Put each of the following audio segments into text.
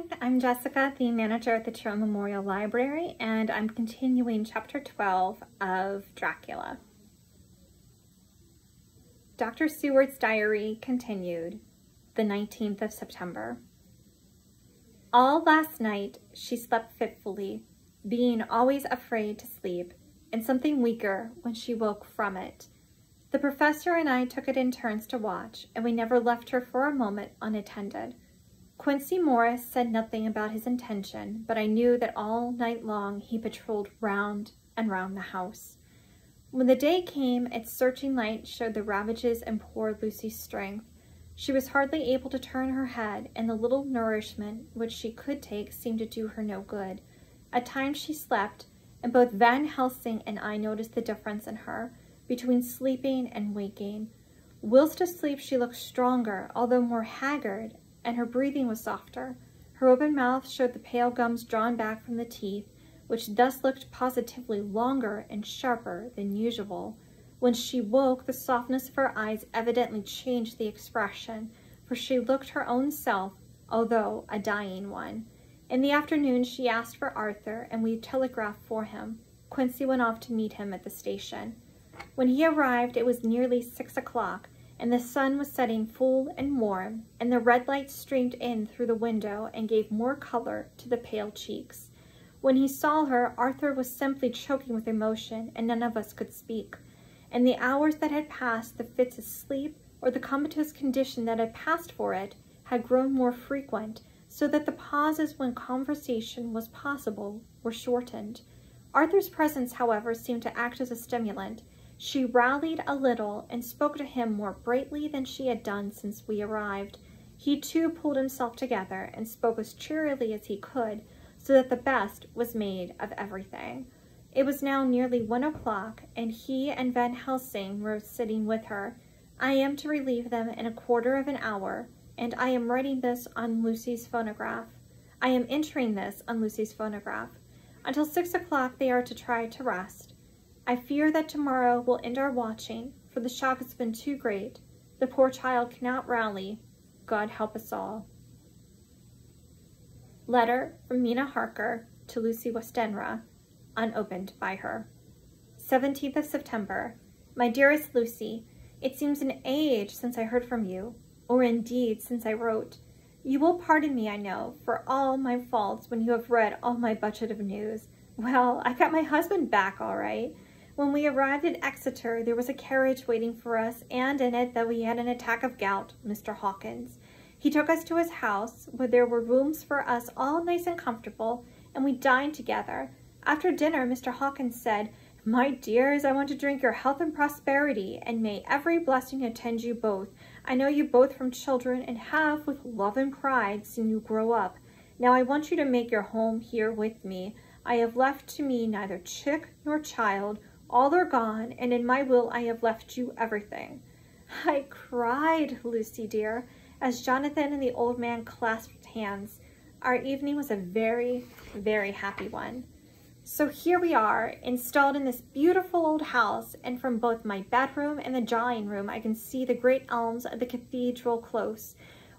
morning, I'm Jessica, the manager at the Tyrrell Memorial Library, and I'm continuing chapter 12 of Dracula. Dr. Seward's diary continued, the 19th of September. All last night she slept fitfully, being always afraid to sleep, and something weaker when she woke from it. The professor and I took it in turns to watch, and we never left her for a moment unattended. Quincy Morris said nothing about his intention, but I knew that all night long he patrolled round and round the house. When the day came, its searching light showed the ravages in poor Lucy's strength. She was hardly able to turn her head, and the little nourishment which she could take seemed to do her no good. At times she slept, and both Van Helsing and I noticed the difference in her, between sleeping and waking. Whilst asleep she looked stronger, although more haggard, and her breathing was softer. Her open mouth showed the pale gums drawn back from the teeth, which thus looked positively longer and sharper than usual. When she woke, the softness of her eyes evidently changed the expression, for she looked her own self, although a dying one. In the afternoon she asked for Arthur, and we telegraphed for him. Quincy went off to meet him at the station. When he arrived, it was nearly 6 o'clock, and the sun was setting full and warm, and the red light streamed in through the window and gave more color to the pale cheeks. When he saw her, Arthur was simply choking with emotion, and none of us could speak. In the hours that had passed, the fits of sleep, or the comatose condition that had passed for it, had grown more frequent, so that the pauses when conversation was possible were shortened. Arthur's presence, however, seemed to act as a stimulant. She rallied a little and spoke to him more brightly than she had done since we arrived. He too pulled himself together and spoke as cheerily as he could, so that the best was made of everything. It was now nearly 1 o'clock, and he and Van Helsing were sitting with her. I am to relieve them in a quarter of an hour, and I am writing this on Lucy's phonograph. I am entering this on Lucy's phonograph. Until 6 o'clock they are to try to rest. I fear that tomorrow will end our watching, for the shock has been too great. The poor child cannot rally. God help us all. Letter from Mina Harper to Lucy Westenra, unopened by her. 17th of September. My dearest Lucy, it seems an age since I heard from you, or indeed since I wrote. You will pardon me, I know, for all my faults when you have read all my budget of news. Well, I got my husband back all right. When we arrived at Exeter, there was a carriage waiting for us, and in it, though he had an attack of gout, Mr. Hawkins. He took us to his house, where there were rooms for us all nice and comfortable, and we dined together. After dinner, Mr. Hawkins said, My dears, I want to drink your health and prosperity, and may every blessing attend you both. I know you both from children, and have, with love and pride, seen you grow up. Now I want you to make your home here with me. I have left to me neither chick nor child. All are gone, and in my will I have left you everything. I cried, Lucy dear, as Jonathan and the old man clasped hands. Our evening was a very, very happy one. So here we are, installed in this beautiful old house, and from both my bedroom and the drawing room I can see the great elms of the cathedral close,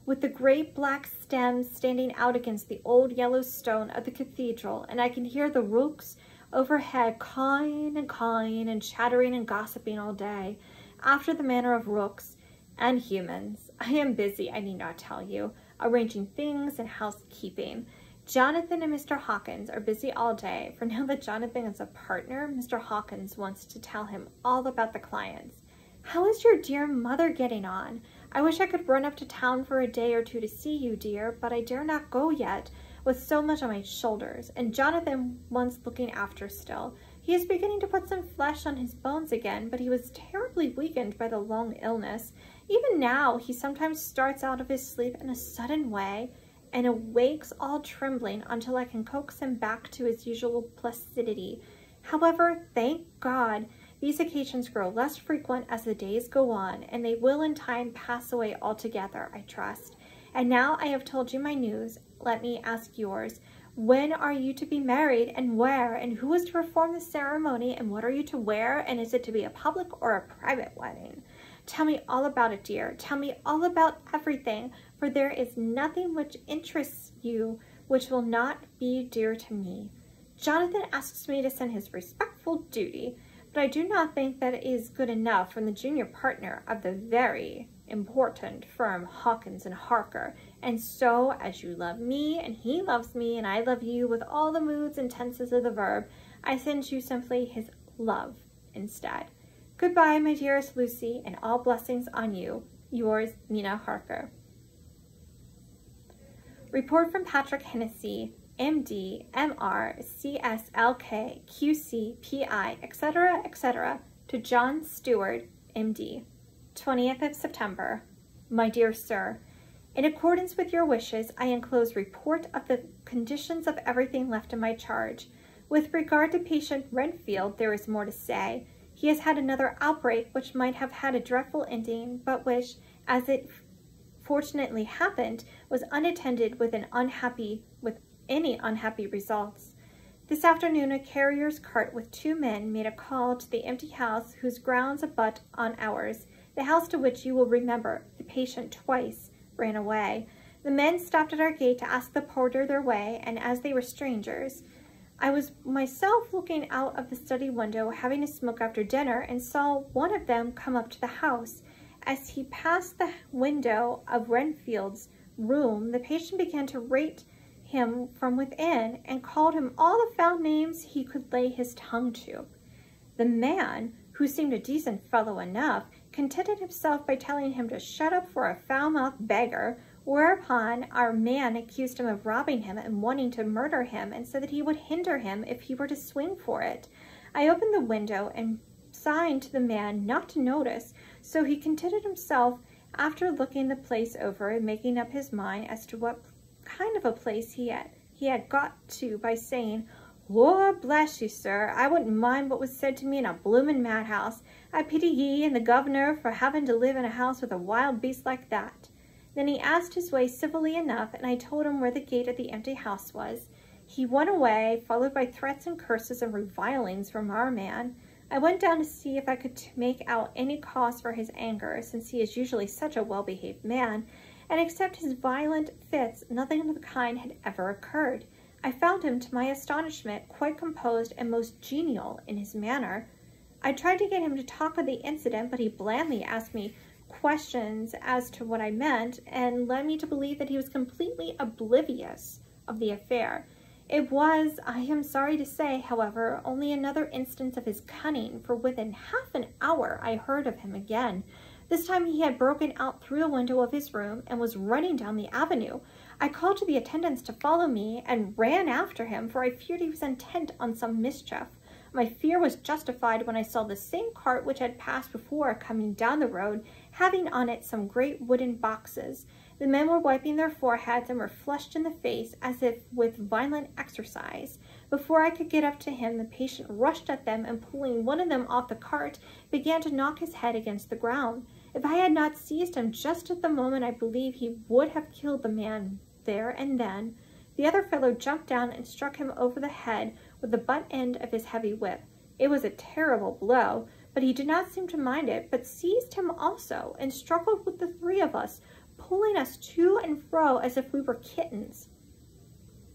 with the great black stems standing out against the old yellow stone of the cathedral, and I can hear the rooks overhead cawing and chattering and gossiping all day, after the manner of rooks and humans. I am busy, I need not tell you, arranging things and housekeeping. Jonathan and Mr. Hawkins are busy all day, for now that Jonathan is a partner, Mr. Hawkins wants to tell him all about the clients. How is your dear mother getting on? I wish I could run up to town for a day or two to see you, dear, but I dare not go yet, with so much on my shoulders, and Jonathan wants looking after still. He is beginning to put some flesh on his bones again, but he was terribly weakened by the long illness. Even now, he sometimes starts out of his sleep in a sudden way, and awakes all trembling until I can coax him back to his usual placidity. However, thank God, these occasions grow less frequent as the days go on, and they will in time pass away altogether, I trust. And now I have told you my news, let me ask yours. When are you to be married, and where, and who is to perform the ceremony, and what are you to wear, and is it to be a public or a private wedding? Tell me all about it, dear. Tell me all about everything, for there is nothing which interests you which will not be dear to me. Jonathan asks me to send his respectful duty, but I do not think that it is good enough from the junior partner of the very important firm Hawkins and Harker. And so, as you love me, and he loves me, and I love you with all the moods and tenses of the verb, I send you simply his love instead. Goodbye, my dearest Lucy, and all blessings on you. Yours, Mina Harper. Report from Patrick Hennessy, MD, MR, CSLK, QC, PI, etc., to John Stewart, MD. 20th of September. My dear sir, in accordance with your wishes, I enclose report of the conditions of everything left in my charge. With regard to patient Renfield, there is more to say. He has had another outbreak which might have had a dreadful ending, but which, as it fortunately happened, was unattended with any unhappy results. This afternoon, a carrier's cart with 2 men made a call to the empty house whose grounds abut on ours, the house to which, you will remember, the patient twice ran away. The men stopped at our gate to ask the porter their way, and as they were strangers, I was myself looking out of the study window, having a smoke after dinner, and saw one of them come up to the house. As he passed the window of Renfield's room, the patient began to rate him from within, and called him all the foul names he could lay his tongue to. The man, who seemed a decent fellow enough, contented himself by telling him to shut up for a foul-mouthed beggar, whereupon our man accused him of robbing him and wanting to murder him, and said that he would hinder him if he were to swing for it. I opened the window and signed to the man not to notice, so he contented himself, after looking the place over and making up his mind as to what kind of a place he had got to, by saying, "Lord bless you, sir, I wouldn't mind what was said to me in a bloomin' madhouse. I pity ye and the governor for having to live in a house with a wild beast like that." Then he asked his way civilly enough, and I told him where the gate of the empty house was. He went away, followed by threats and curses and revilings from our man. I went down to see if I could make out any cause for his anger, since he is usually such a well-behaved man, and except his violent fits, nothing of the kind had ever occurred. I found him, to my astonishment, quite composed and most genial in his manner. I tried to get him to talk of the incident, but he blandly asked me questions as to what I meant, and led me to believe that he was completely oblivious of the affair. It was, I am sorry to say, however, only another instance of his cunning, for within half an hour I heard of him again. This time he had broken out through the window of his room and was running down the avenue. I called to the attendants to follow me and ran after him, for I feared he was intent on some mischief. My fear was justified when I saw the same cart which had passed before coming down the road, having on it some great wooden boxes. The men were wiping their foreheads and were flushed in the face as if with violent exercise. Before I could get up to him, the patient rushed at them, and pulling one of them off the cart, began to knock his head against the ground. If I had not seized him just at the moment, I believe he would have killed the man there and then. The other fellow jumped down and struck him over the head with the butt end of his heavy whip. It was a terrible blow, but he did not seem to mind it, but seized him also, and struggled with the 3 of us, pulling us to and fro as if we were kittens.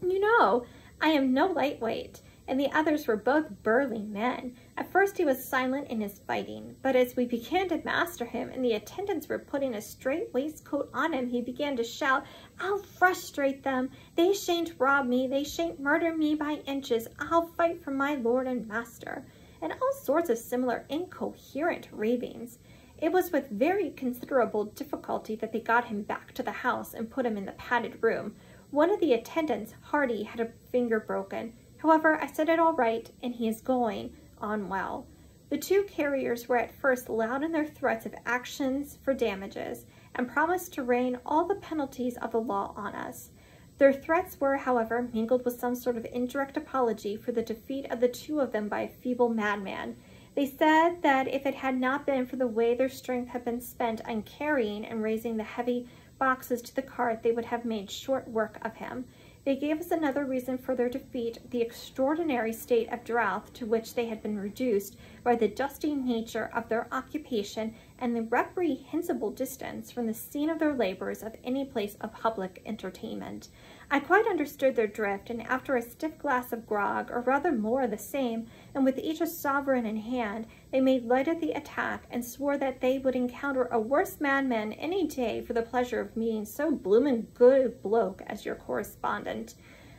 You know, I am no lightweight, and the others were both burly men. At first he was silent in his fighting, but as we began to master him and the attendants were putting a straight waistcoat on him, he began to shout, "I'll frustrate them. They shan't rob me. They shan't murder me by inches. I'll fight for my lord and master," and all sorts of similar incoherent ravings. It was with very considerable difficulty that they got him back to the house and put him in the padded room. One of the attendants, Hardy, had a finger broken. However, I set it all right, and he is going on well. The 2 carriers were at first loud in their threats of actions for damages, and promised to rain all the penalties of the law on us. Their threats were, however, mingled with some sort of indirect apology for the defeat of the 2 of them by a feeble madman. They said that if it had not been for the way their strength had been spent on carrying and raising the heavy boxes to the cart, they would have made short work of him. They gave us another reason for their defeat, the extraordinary state of drought to which they had been reduced by the dusty nature of their occupation and the reprehensible distance from the scene of their labors of any place of public entertainment. I quite understood their drift, and after a stiff glass of grog, or rather more of the same, and with each a sovereign in hand, they made light of the attack, and swore that they would encounter a worse madman any day for the pleasure of meeting so bloomin' good a bloke as your correspondent.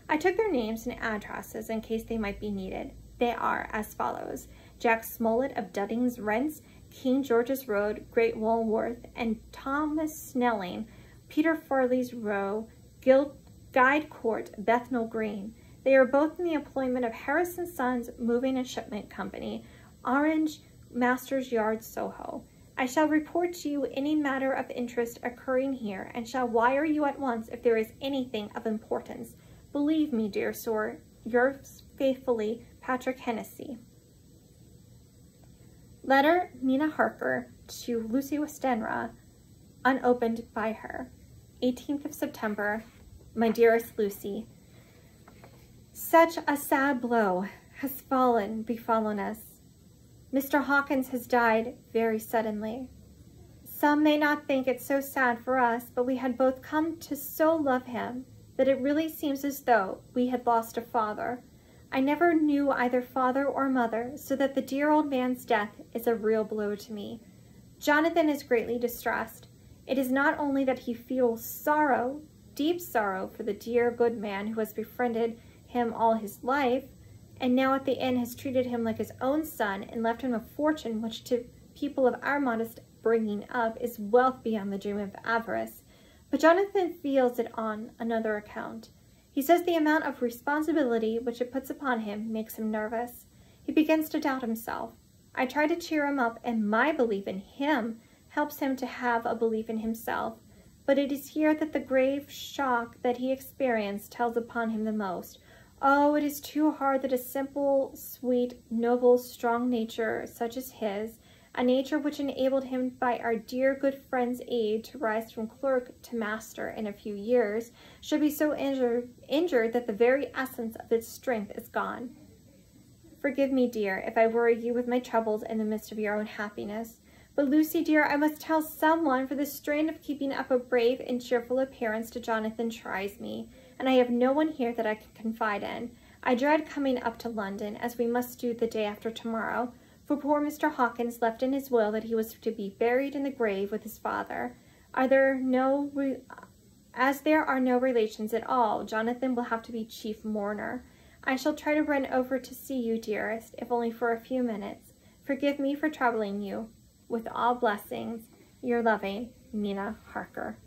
I took their names and addresses in case they might be needed. They are as follows: Jack Smollett of Dudding's Rents, King George's Road, Great Walworth, and Thomas Snelling, Peter Farley's Row, Guide Court, Bethnal Green. They are both in the employment of Harris & Sons Moving and Shipment Company, Orange, Masters Yard, Soho. I shall report to you any matter of interest occurring here, and shall wire you at once if there is anything of importance. Believe me, dear sir, yours faithfully, Patrick Hennessy. Letter Mina Harper to Lucy Westenra, unopened by her. 18th of September. My dearest Lucy, such a sad blow has befallen us. Mr. Hawkins has died very suddenly. Some may not think it so sad for us, but we had both come to so love him that it really seems as though we had lost a father. I never knew either father or mother, so that the dear old man's death is a real blow to me. Jonathan is greatly distressed. It is not only that he feels sorrow, deep sorrow, for the dear good man who has befriended him all his life, and now at the end has treated him like his own son and left him a fortune which to people of our modest bringing up is wealth beyond the dream of avarice. But Jonathan feels it on another account. He says the amount of responsibility which it puts upon him makes him nervous. He begins to doubt himself. I try to cheer him up, and my belief in him helps him to have a belief in himself. But it is here that the grave shock that he experienced tells upon him the most. Oh, it is too hard that a simple, sweet, noble, strong nature such as his, a nature which enabled him by our dear good friend's aid to rise from clerk to master in a few years, should be so injured that the very essence of its strength is gone. Forgive me, dear, if I worry you with my troubles in the midst of your own happiness. But, Lucy, dear, I must tell someone, for the strain of keeping up a brave and cheerful appearance to Jonathan tries me, and I have no one here that I can confide in. I dread coming up to London, as we must do the day after tomorrow, for poor Mr. Hawkins left in his will that he was to be buried in the grave with his father. As there are no relations at all, Jonathan will have to be chief mourner. I shall try to run over to see you, dearest, if only for a few minutes. Forgive me for troubling you. With all blessings, your loving Mina Harper.